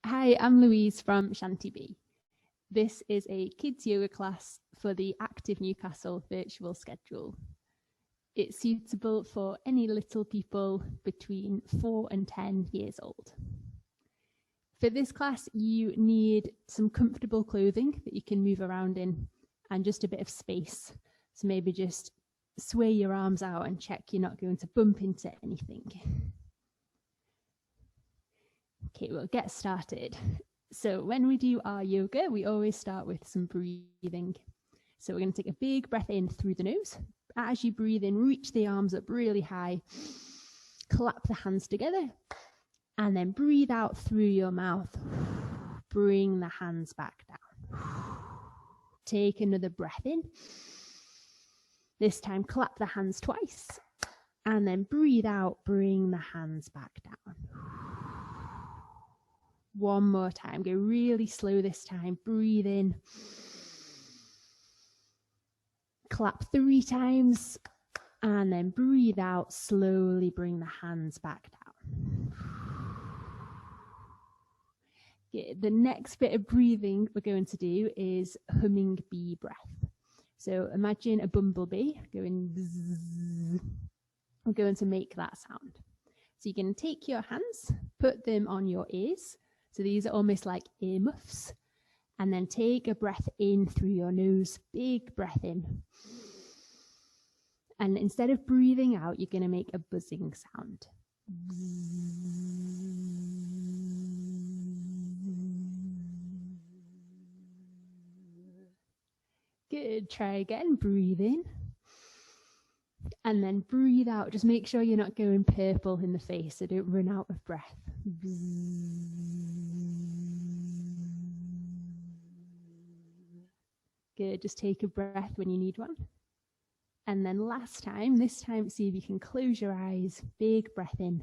Hi, I'm Louise from Shanti. This is a kids yoga class for the Active Newcastle virtual schedule. It's suitable for any little people between 4 and 10 years old. For this class, you need some comfortable clothing that you can move around in and just a bit of space. So maybe just sway your arms out and check you're not going to bump into anything. Okay, we'll get started. So when we do our yoga, we always start with some breathing. So we're going to take a big breath in through the nose. As you breathe in, reach the arms up really high, clap the hands together, and then breathe out through your mouth. Bring the hands back down. Take another breath in. This time, clap the hands twice, and then breathe out, bring the hands back down. One more time, go really slow this time. Breathe in. Clap 3 times, and then breathe out, slowly bring the hands back down. Okay, the next bit of breathing we're going to do is humming bee breath. So imagine a bumblebee going bzzz. We're going to make that sound. So you can take your hands, put them on your ears. So these are almost like earmuffs. And then take a breath in through your nose, big breath in. And instead of breathing out, you're going to make a buzzing sound. Good, try again, breathe in. And then breathe out, just make sure you're not going purple in the face, so don't run out of breath. Good, just take a breath when you need one. And then last time, this time, see if you can close your eyes, big breath in.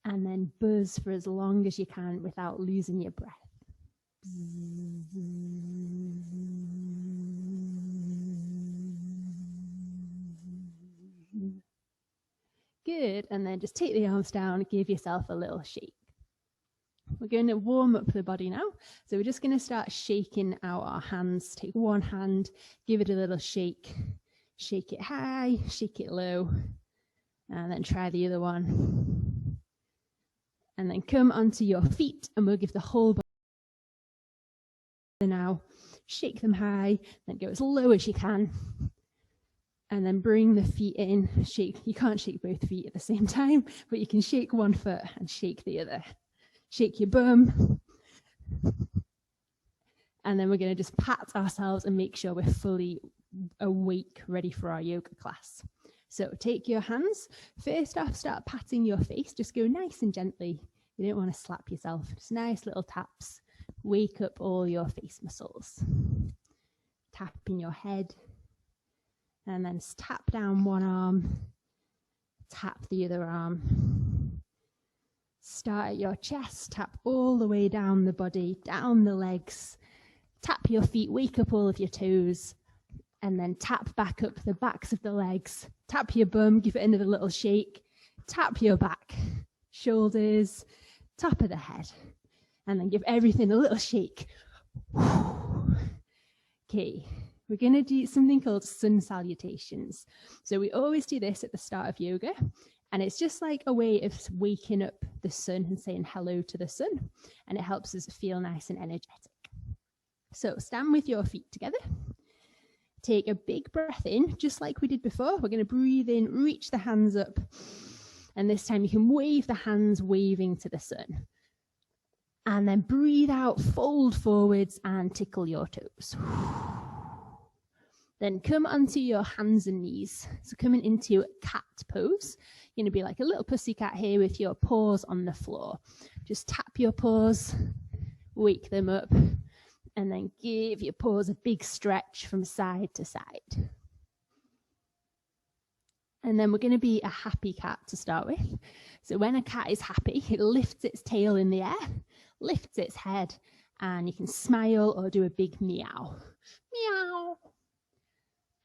And then buzz for as long as you can without losing your breath. Good, and then just take the arms down, give yourself a little shake. We're going to warm up the body now. So we're just going to start shaking out our hands. Take one hand, give it a little shake. Shake it high, shake it low, and then try the other one. And then come onto your feet, and we'll give the whole body now. Shake them high, then go as low as you can. And then bring the feet in. Shake. You can't shake both feet at the same time, but you can shake one foot and shake the other. Shake your bum. And then we're going to just pat ourselves and make sure we're fully awake, ready for our yoga class. So take your hands. First off, start patting your face. Just go nice and gently. You don't want to slap yourself. Just nice little taps. Wake up all your face muscles. Tap in your head. And then tap down one arm. Tap the other arm. Start at your chest, tap all the way down the body, down the legs. Tap your feet, wake up all of your toes. And then tap back up the backs of the legs. Tap your bum, give it another little shake. Tap your back, shoulders, top of the head. And then give everything a little shake. Okay, we're going to do something called sun salutations. So we always do this at the start of yoga. And it's just like a way of waking up the sun and saying hello to the sun. And it helps us feel nice and energetic. So stand with your feet together. Take a big breath in, just like we did before. We're going to breathe in, reach the hands up. And this time you can wave the hands, waving to the sun. And then breathe out, fold forwards and tickle your toes. Then come onto your hands and knees. So coming into cat pose. You're going to be like a little pussycat here with your paws on the floor. Just tap your paws, wake them up, and then give your paws a big stretch from side to side. And then we're going to be a happy cat to start with. So when a cat is happy, it lifts its tail in the air, lifts its head, and you can smile or do a big meow. Meow.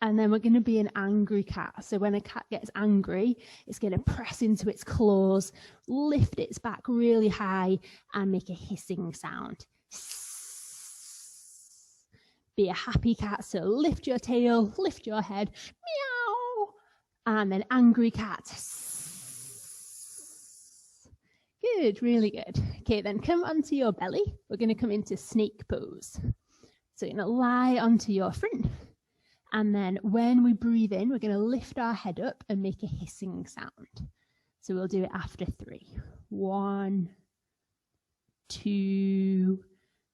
And then we're going to be an angry cat. So when a cat gets angry, it's going to press into its claws, lift its back really high, and make a hissing sound. Be a happy cat. So lift your tail, lift your head, meow. And then angry cat. Good, really good. Okay, then come onto your belly. We're going to come into snake pose. So you're going to lie onto your front. And then when we breathe in, we're going to lift our head up and make a hissing sound. So we'll do it after 3. 1, 2,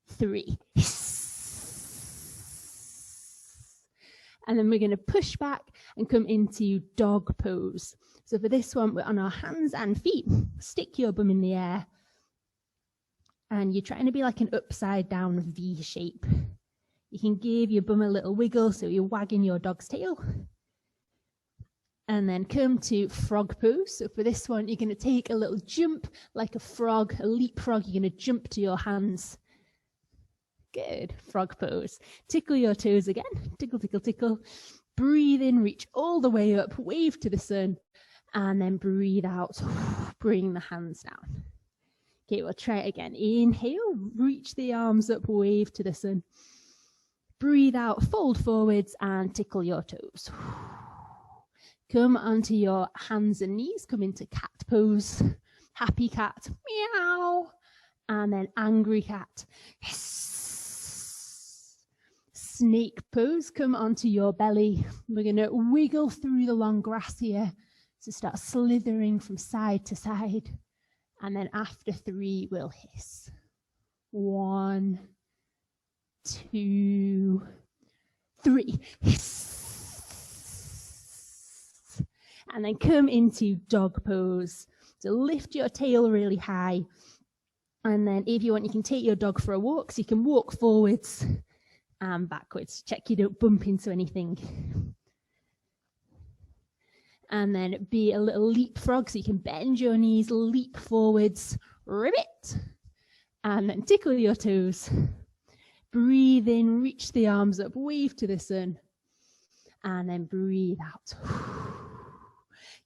3. Hiss. And then we're going to push back and come into dog pose. So for this one, we're on our hands and feet. Stick your bum in the air. And you're trying to be like an upside down V shape. You can give your bum a little wiggle, so you're wagging your dog's tail. And then come to frog pose. So for this one, you're going to take a little jump like a frog, a leapfrog. You're going to jump to your hands. Good. Frog pose. Tickle your toes again. Tickle, tickle, tickle. Breathe in, reach all the way up, wave to the sun. And then breathe out. Bring the hands down. Okay, we'll try it again. Inhale, reach the arms up, wave to the sun. Breathe out, fold forwards and tickle your toes. Come onto your hands and knees, come into cat pose. Happy cat, meow. And then angry cat, hiss. Snake pose, come onto your belly. We're going to wiggle through the long grass here. So start slithering from side to side. And then after 3, we'll hiss. 1, 2, 3. Hiss. And then come into dog pose. So lift your tail really high. And then if you want, you can take your dog for a walk. So you can walk forwards and backwards. Check you don't bump into anything. And then be a little leapfrog. So you can bend your knees, leap forwards, ribbit. And then tickle your toes. Breathe in, reach the arms up, wave to the sun. And then breathe out.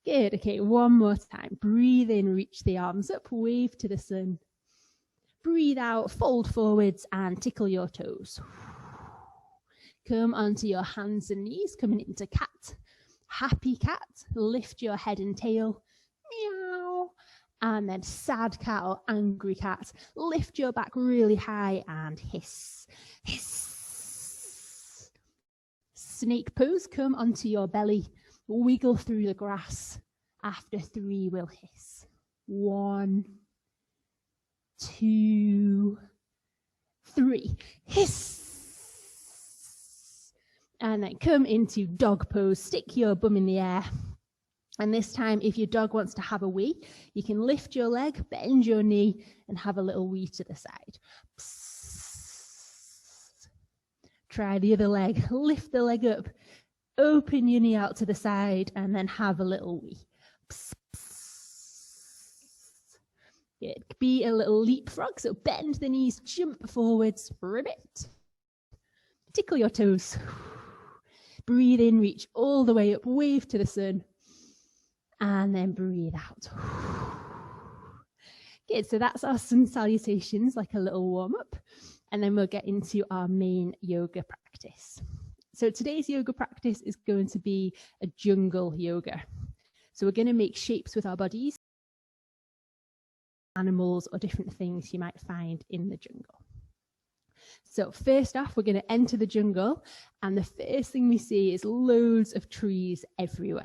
Good. Okay, one more time. Breathe in, reach the arms up, wave to the sun. Breathe out, fold forwards and tickle your toes. Come onto your hands and knees, coming into cat. Happy cat, lift your head and tail. Meow. And then sad cat or angry cat, lift your back really high and hiss. Hiss. Snake pose, come onto your belly, wiggle through the grass. After 3, we'll hiss. 1, 2, 3. Hiss. And then come into dog pose, stick your bum in the air. And this time, if your dog wants to have a wee, you can lift your leg, bend your knee, and have a little wee to the side. Psst. Try the other leg, lift the leg up, open your knee out to the side, and then have a little wee. Psst. Good. Be a little leapfrog, so bend the knees, jump forwards, ribbit. Tickle your toes. Breathe in, reach all the way up, wave to the sun. And then breathe out. Good, so that's our sun salutations, like a little warm-up. And then we'll get into our main yoga practice. So today's yoga practice is going to be a jungle yoga. So we're going to make shapes with our bodies, animals or different things you might find in the jungle. So first off, we're going to enter the jungle, and the first thing we see is loads of trees everywhere.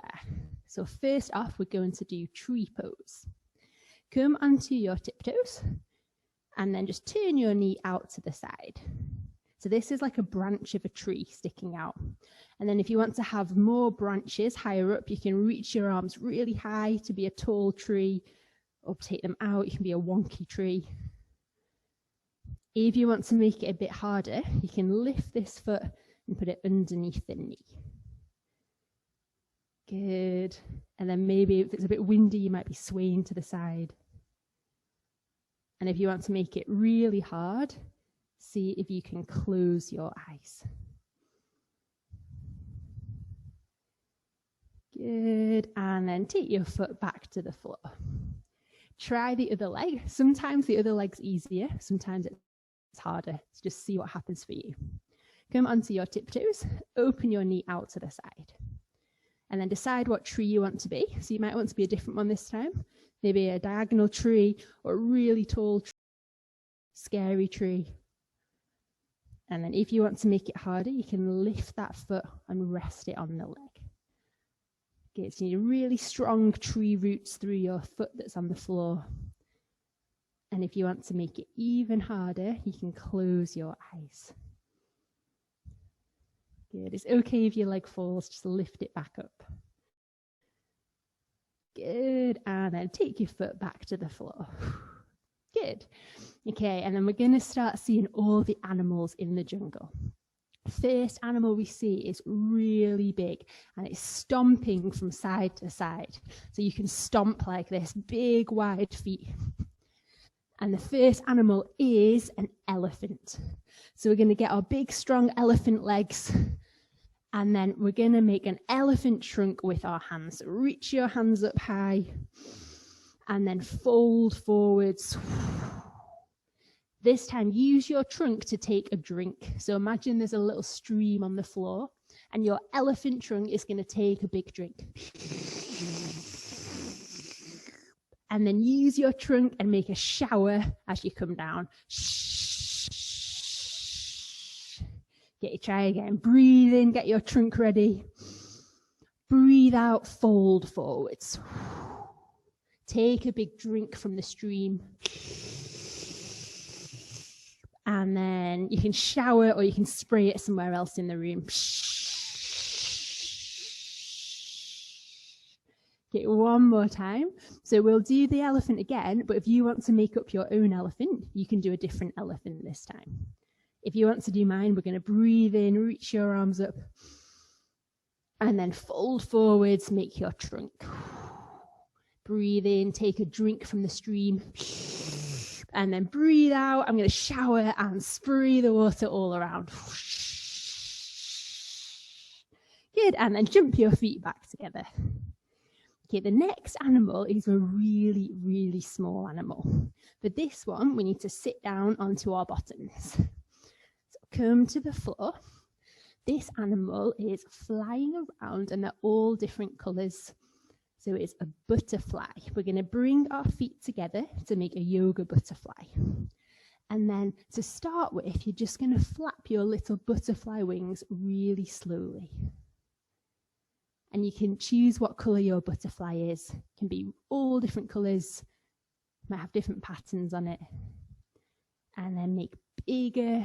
So first off, we're going to do tree pose. Come onto your tiptoes, and then just turn your knee out to the side. So this is like a branch of a tree sticking out. And then if you want to have more branches higher up, you can reach your arms really high to be a tall tree, or take them out, you can be a wonky tree. If you want to make it a bit harder, you can lift this foot and put it underneath the knee. Good. And then maybe if it's a bit windy, you might be swaying to the side. And if you want to make it really hard, see if you can close your eyes. Good. And then take your foot back to the floor. Try the other leg. Sometimes the other leg's easier. Sometimes it's harder. So just see what happens for you. Come onto your tiptoes. Open your knee out to the side. And then decide what tree you want to be. So you might want to be a different one this time. Maybe a diagonal tree or a really tall tree, scary tree. And then if you want to make it harder, you can lift that foot and rest it on the leg. Okay, so you need really strong tree roots through your foot that's on the floor. And if you want to make it even harder, you can close your eyes. Good. It's okay if your leg falls, just lift it back up. Good. And then take your foot back to the floor. Good. Okay, and then we're going to start seeing all the animals in the jungle. First animal we see is really big and it's stomping from side to side. So you can stomp like this, big wide feet. And the first animal is an elephant. So we're going to get our big strong elephant legs and then we're going to make an elephant trunk with our hands. So reach your hands up high and then fold forwards. This time, use your trunk to take a drink. So imagine there's a little stream on the floor and your elephant trunk is going to take a big drink. And then use your trunk and make a shower as you come down. Okay, try again. Breathe in, get your trunk ready. Breathe out, fold forwards. Take a big drink from the stream. And then you can shower or you can spray it somewhere else in the room. Okay, one more time. So we'll do the elephant again, but if you want to make up your own elephant, you can do a different elephant this time. If you want to do mine, we're going to breathe in, reach your arms up, and then fold forwards, make your trunk. Breathe in, take a drink from the stream. And then breathe out. I'm going to shower and spray the water all around. Good. And then jump your feet back together. Okay, the next animal is a really, really small animal. For this one, we need to sit down onto our bottoms. So come to the floor. This animal is flying around and they're all different colours. So it's a butterfly. We're going to bring our feet together to make a yoga butterfly. And then to start with, you're just going to flap your little butterfly wings really slowly. And you can choose what colour your butterfly is. It can be all different colours. Might have different patterns on it. And then make bigger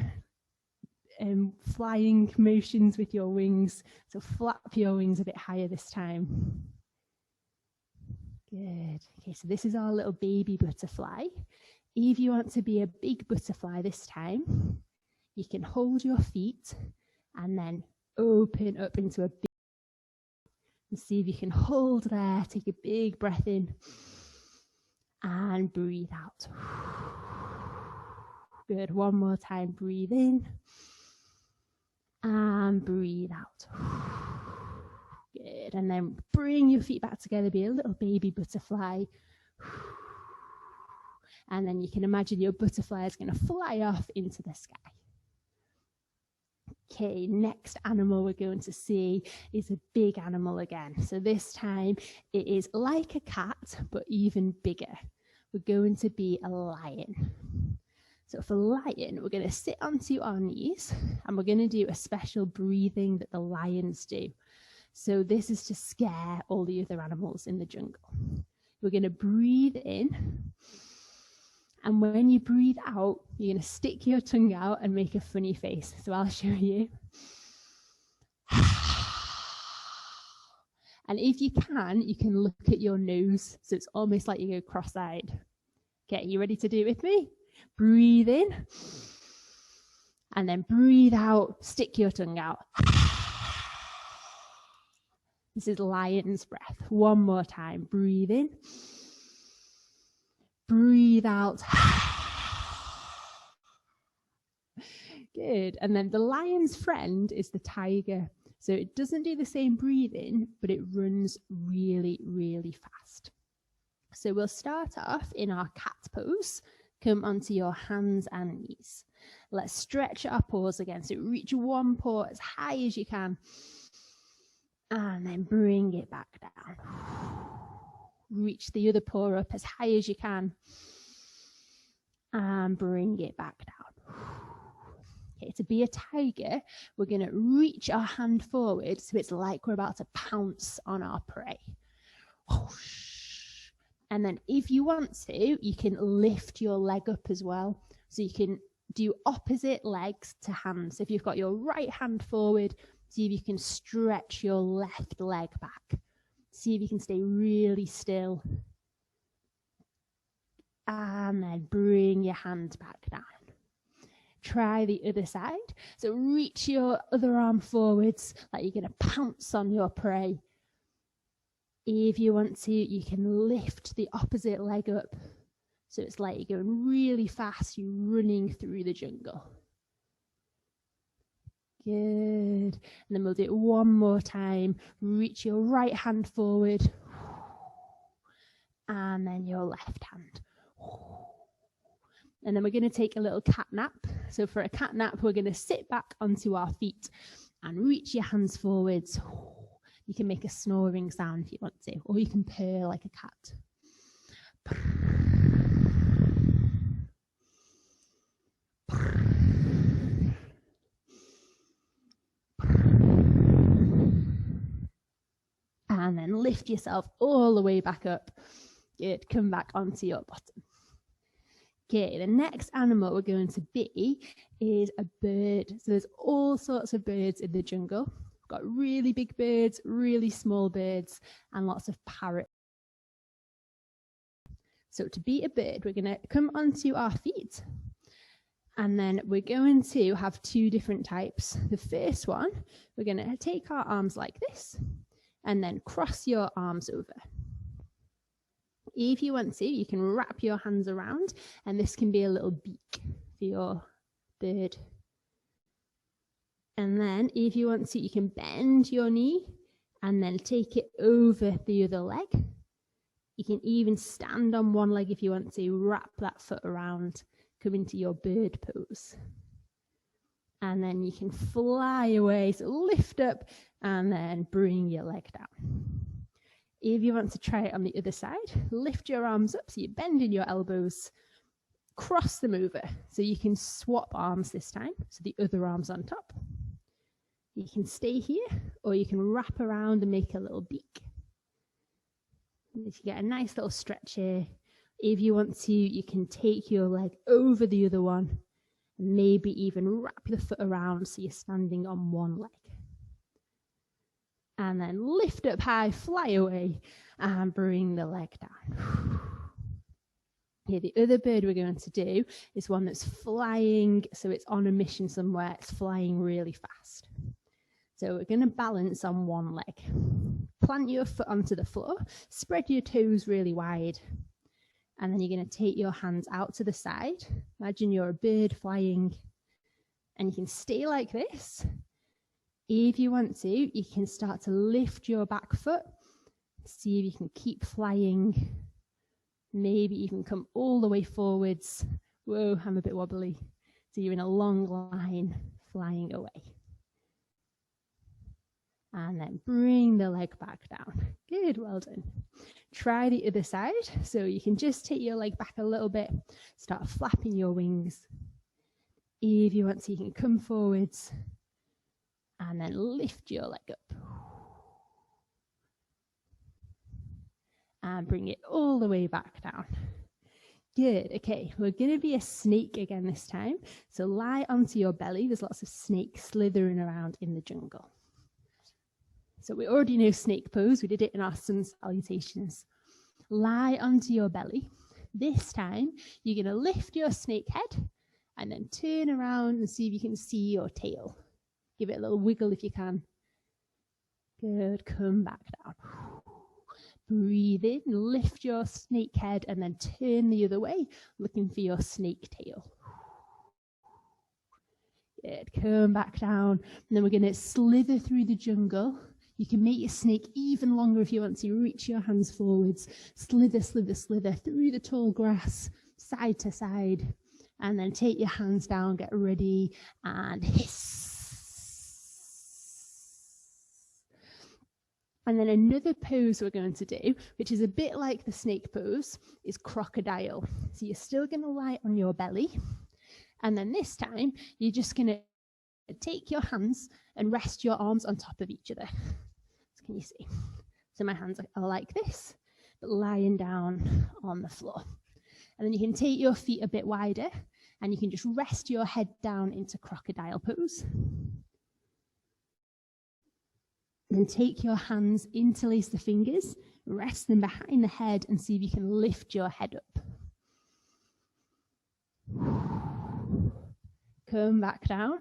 flying motions with your wings. So flap your wings a bit higher this time. Good. Okay, so this is our little baby butterfly. If you want to be a big butterfly this time, you can hold your feet and then open up into a big, and see if you can hold there. Take a big breath in and breathe out. Good. One more time. Breathe in and breathe out. Good. And then bring your feet back together, be a little baby butterfly. And then you can imagine your butterfly is going to fly off into the sky. Okay, next animal we're going to see is a big animal again. So this time it is like a cat, but even bigger. We're going to be a lion. So for lion, we're going to sit onto our knees and we're going to do a special breathing that the lions do. So this is to scare all the other animals in the jungle. We're going to breathe in. And when you breathe out, you're going to stick your tongue out and make a funny face. So I'll show you. And if you can look at your nose. So it's almost like you go cross-eyed. Okay, you ready to do it with me? Breathe in. And then breathe out. Stick your tongue out. This is lion's breath. One more time. Breathe in. Breathe out. Good. And then the lion's friend is the tiger. So it doesn't do the same breathing, but it runs really, really fast. So we'll start off in our cat pose. Come onto your hands and knees. Let's stretch our paws again. So reach one paw as high as you can. And then bring it back down. Reach the other paw up as high as you can. And bring it back down. Okay, to be a tiger, we're going to reach our hand forward so it's like we're about to pounce on our prey. And then if you want to, you can lift your leg up as well. So you can do opposite legs to hands. So if you've got your right hand forward, see if you can stretch your left leg back. See if you can stay really still. And then bring your hand back down. Try the other side. So reach your other arm forwards like you're going to pounce on your prey. If you want to, you can lift the opposite leg up. So it's like you're going really fast, you're running through the jungle. Good. And then we'll do it one more time. Reach your right hand forward. And then your left hand. And then we're going to take a little cat nap. So for a cat nap, we're going to sit back onto our feet and reach your hands forwards. You can make a snoring sound if you want to, or you can purr like a cat. And then lift yourself all the way back up. Good. Come back onto your bottom. Okay, the next animal we're going to be is a bird. So there's all sorts of birds in the jungle. We've got really big birds, really small birds, and lots of parrots. So to be a bird, we're going to come onto our feet, and then we're going to have two different types. The first one, we're going to take our arms like this, and then cross your arms over. If you want to, you can wrap your hands around, and this can be a little beak for your bird. And then if you want to, you can bend your knee and then take it over the other leg. You can even stand on one leg if you want to, wrap that foot around, come into your bird pose. And then you can fly away, so lift up and then bring your leg down. If you want to try it on the other side, lift your arms up so you're bending your elbows, cross them over. So you can swap arms this time, so the other arm's on top. You can stay here, or you can wrap around and make a little beak. And if you get a nice little stretch here, if you want to, you can take your leg over the other one, and maybe even wrap the foot around so you're standing on one leg. And then lift up high, fly away, and bring the leg down. Here, the other bird we're going to do is one that's flying, so it's on a mission somewhere, it's flying really fast. So we're going to balance on one leg. Plant your foot onto the floor, spread your toes really wide, and then you're going to take your hands out to the side. Imagine you're a bird flying, and you can stay like this. If you want to, you can start to lift your back foot, see if you can keep flying, maybe even come all the way forwards. Whoa, I'm a bit wobbly. So you're in a long line flying away. And then bring the leg back down. Good, well done. Try the other side. So you can just take your leg back a little bit, start flapping your wings. If you want to, you can come forwards and then lift your leg up. And bring it all the way back down. Good, okay, we're going to be a snake again this time. So lie onto your belly. There's lots of snakes slithering around in the jungle. So we already know snake pose. We did it in our sun salutations. Lie onto your belly. This time, you're going to lift your snake head and then turn around and see if you can see your tail. Give it a little wiggle if you can. Good, come back down. Breathe in, lift your snake head and then turn the other way, looking for your snake tail. Good. Come back down. And then we're going to slither through the jungle. You can make your snake even longer if you want to. Reach your hands forwards. Slither, slither, slither through the tall grass, side to side. And then take your hands down, get ready, and hiss. And then another pose we're going to do, which is a bit like the snake pose, is crocodile. So you're still going to lie on your belly. And then this time, you're just going to take your hands and rest your arms on top of each other. So can you see? So my hands are like this, but lying down on the floor. And then you can take your feet a bit wider, and you can just rest your head down into crocodile pose. Then take your hands, interlace the fingers, rest them behind the head, and see if you can lift your head up. Come back down.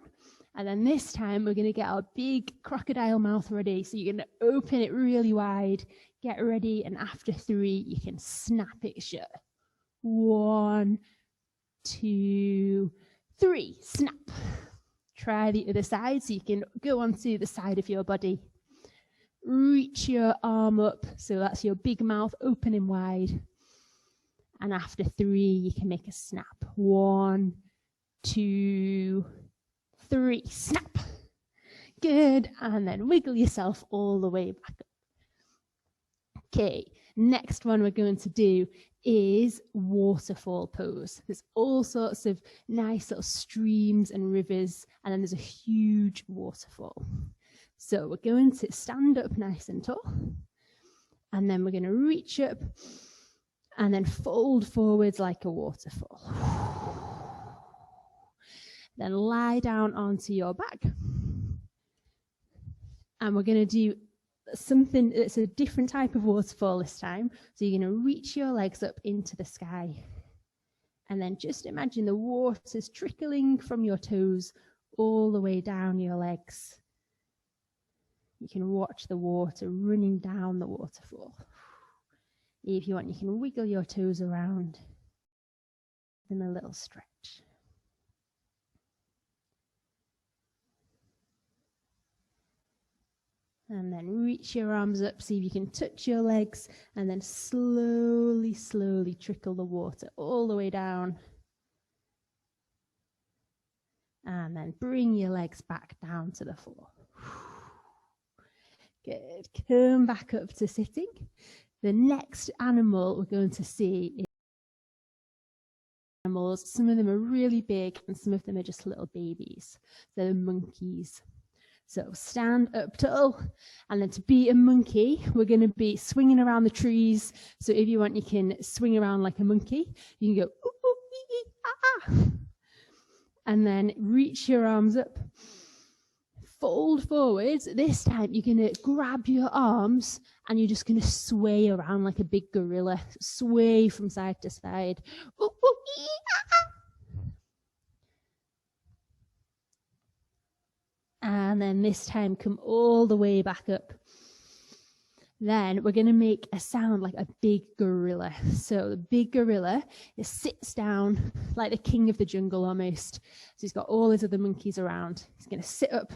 And then this time we're going to get our big crocodile mouth ready. So you're going to open it really wide, get ready, and after 3, you can snap it shut. 1, 2, 3, snap. Try the other side so you can go onto the side of your body. Reach your arm up, so that's your big mouth opening wide. And after 3, you can make a snap. 1, 2, 3, snap. Good, and then wiggle yourself all the way back up. Okay, next one we're going to do is waterfall pose. There's all sorts of nice little streams and rivers, and then there's a huge waterfall. So we're going to stand up nice and tall, and then we're going to reach up and then fold forwards like a waterfall. Then lie down onto your back. And we're going to do something that's a different type of waterfall this time. So you're going to reach your legs up into the sky. And then just imagine the water's trickling from your toes all the way down your legs. You can watch the water running down the waterfall. If you want, you can wiggle your toes around in a little stretch. And then reach your arms up, see if you can touch your legs, and then slowly, slowly trickle the water all the way down. And then bring your legs back down to the floor. Good. Come back up to sitting. The next animal we're going to see is animals. Some of them are really big and some of them are just little babies. They're monkeys. So stand up tall, and then to be a monkey, we're going to be swinging around the trees. So if you want, you can swing around like a monkey. You can go, ooh, ooh, ee, ee, ah, ah. And then reach your arms up. Fold forwards. This time you're going to grab your arms and you're just going to sway around like a big gorilla. Sway from side to side. Ooh, ooh, ee, ah, ah. And then this time come all the way back up. Then we're going to make a sound like a big gorilla. So the big gorilla, it sits down like the king of the jungle almost. So he's got all his other monkeys around. He's going to sit up,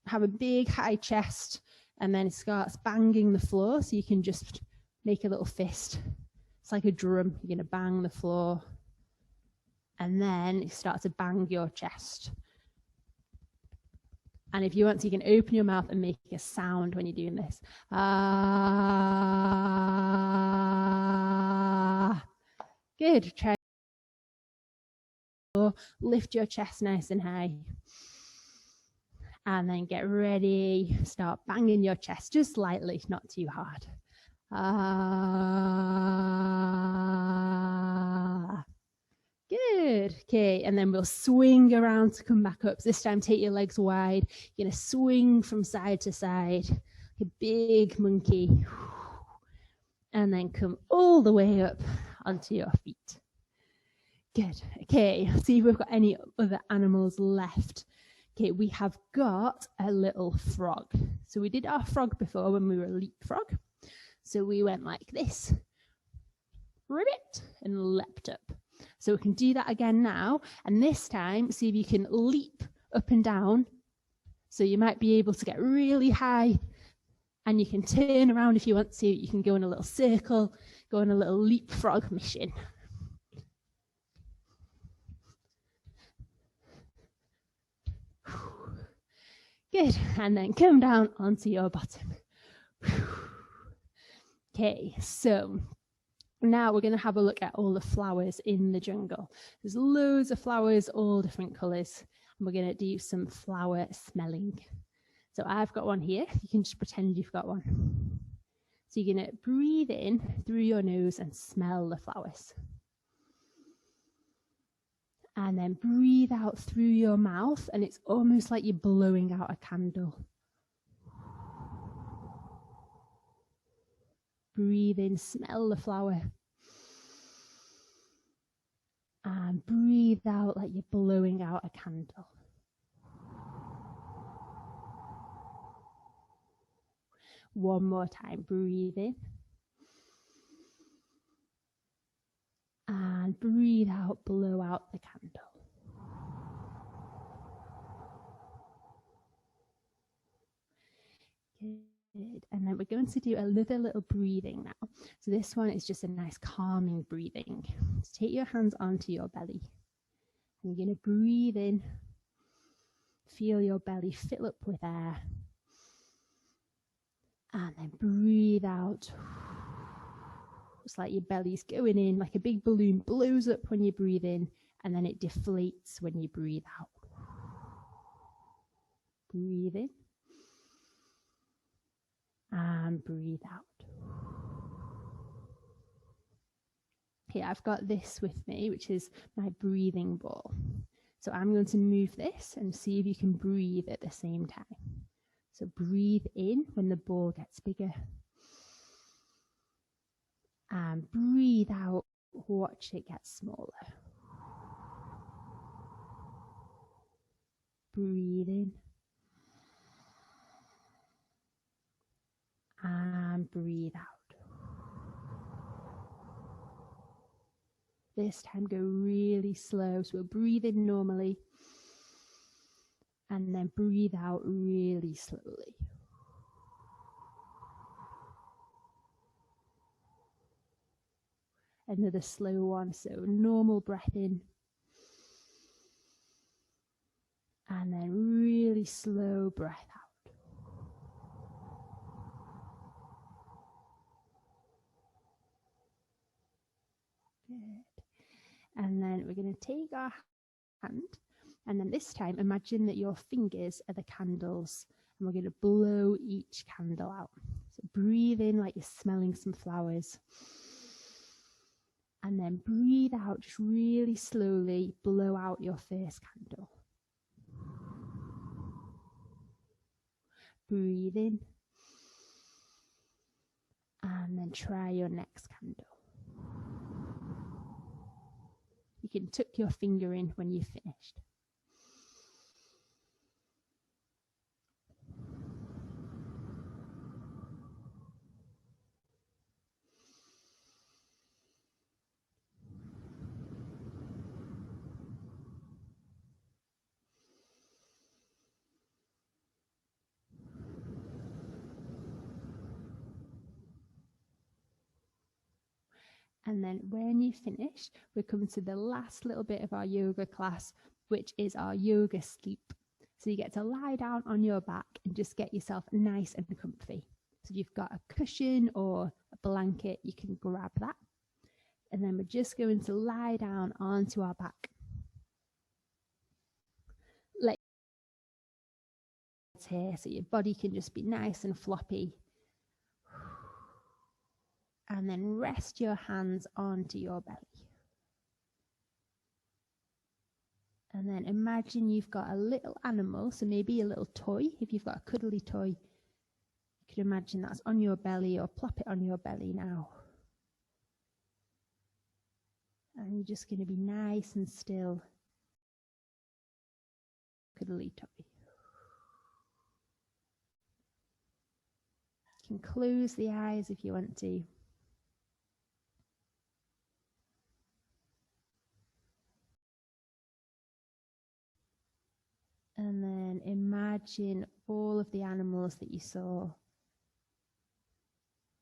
have a big high chest, and then he starts banging the floor. So you can just make a little fist. It's like a drum. You're going to bang the floor. And then you start to bang your chest. And if you want to, you can open your mouth and make a sound when you're doing this. Ah. Good. Try. Lift your chest nice and high. And then get ready. Start banging your chest just lightly, not too hard. Ah. Good. Okay, and then we'll swing around to come back up. So this time, take your legs wide. You're going to swing from side to side, like a big monkey. And then come all the way up onto your feet. Good. Okay, see if we've got any other animals left. Okay, we have got a little frog. So we did our frog before when we were leapfrog. So we went like this, ribbit, and leapt up. So we can do that again now, and this time, see if you can leap up and down. So you might be able to get really high, and you can turn around if you want to. You can go in a little circle, go on a little leapfrog mission. Good, and then come down onto your bottom. Okay, so now we're going to have a look at all the flowers in the jungle. There's loads of flowers, all different colours, and we're going to do some flower smelling. So I've got one here. You can just pretend you've got one. So you're going to breathe in through your nose and smell the flowers. And then breathe out through your mouth, and it's almost like you're blowing out a candle. Breathe in, smell the flower. And breathe out like you're blowing out a candle. One more time, breathe in. And breathe out, blow out the candle. Good. And then we're going to do another little breathing now. So this one is just a nice calming breathing. So take your hands onto your belly. And you're going to breathe in. Feel your belly fill up with air. And then breathe out. It's like your belly's going in, like a big balloon blows up when you breathe in, and then it deflates when you breathe out. Breathe in. And breathe out. Okay, I've got this with me, which is my breathing ball. So I'm going to move this and see if you can breathe at the same time. So breathe in when the ball gets bigger. And breathe out, watch it get smaller. Breathe in. And breathe out. This time go really slow. So we'll breathe in normally. And then breathe out really slowly. Another slow one, so normal breath in. And then really slow breath out. Good. And then we're going to take our hand, and then this time imagine that your fingers are the candles, and we're going to blow each candle out. So breathe in like you're smelling some flowers. And then breathe out, just really slowly blow out your first candle. Breathe in. And then try your next candle. You can tuck your finger in when you've finished. And then when you finish, we're coming to the last little bit of our yoga class, which is our yoga sleep. So you get to lie down on your back and just get yourself nice and comfy. So if you've got a cushion or a blanket, you can grab that. And then we're just going to lie down onto our back. Let your here so your body can just be nice and floppy. And then rest your hands onto your belly. And then imagine you've got a little animal, so maybe a little toy. If you've got a cuddly toy, you can imagine that's on your belly, or plop it on your belly now. And you're just going to be nice and still. Cuddly toy. You can close the eyes if you want to. And then imagine all of the animals that you saw.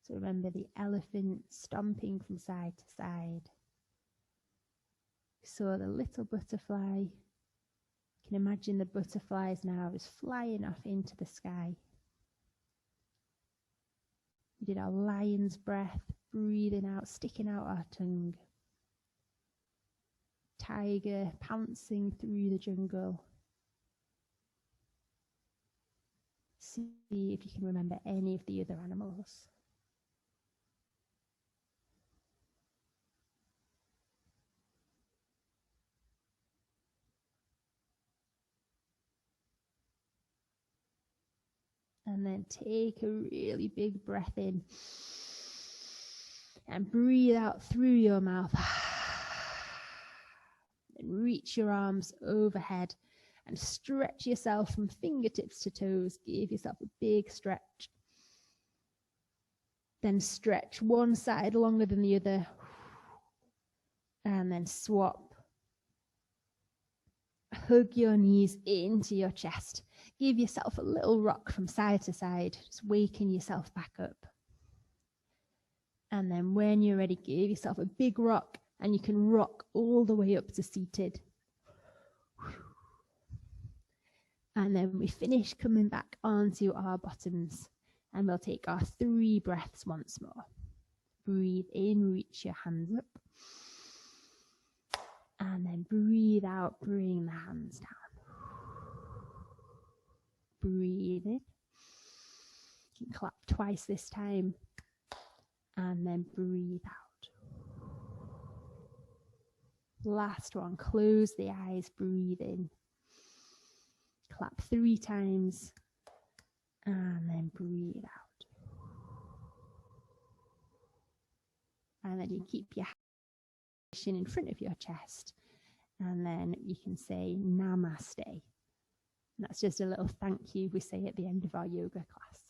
So remember the elephant stomping from side to side. You saw the little butterfly. You can imagine the butterflies now is flying off into the sky. We did our lion's breath, breathing out, sticking out our tongue. Tiger pouncing through the jungle. See if you can remember any of the other animals. And then take a really big breath in and breathe out through your mouth. And reach your arms overhead and stretch yourself from fingertips to toes. Give yourself a big stretch. Then stretch one side longer than the other. And then swap. Hug your knees into your chest. Give yourself a little rock from side to side, just waking yourself back up. And then when you're ready, give yourself a big rock, and you can rock all the way up to seated. And then we finish coming back onto our bottoms, and we'll take our 3 breaths once more. Breathe in, reach your hands up. And then breathe out, bring the hands down. Breathe in. You can clap twice this time. And then breathe out. Last one, close the eyes, breathe in. Clap 3 times. And then breathe out. And then you keep your hand in front of your chest. And then you can say namaste. And that's just a little thank you we say at the end of our yoga class.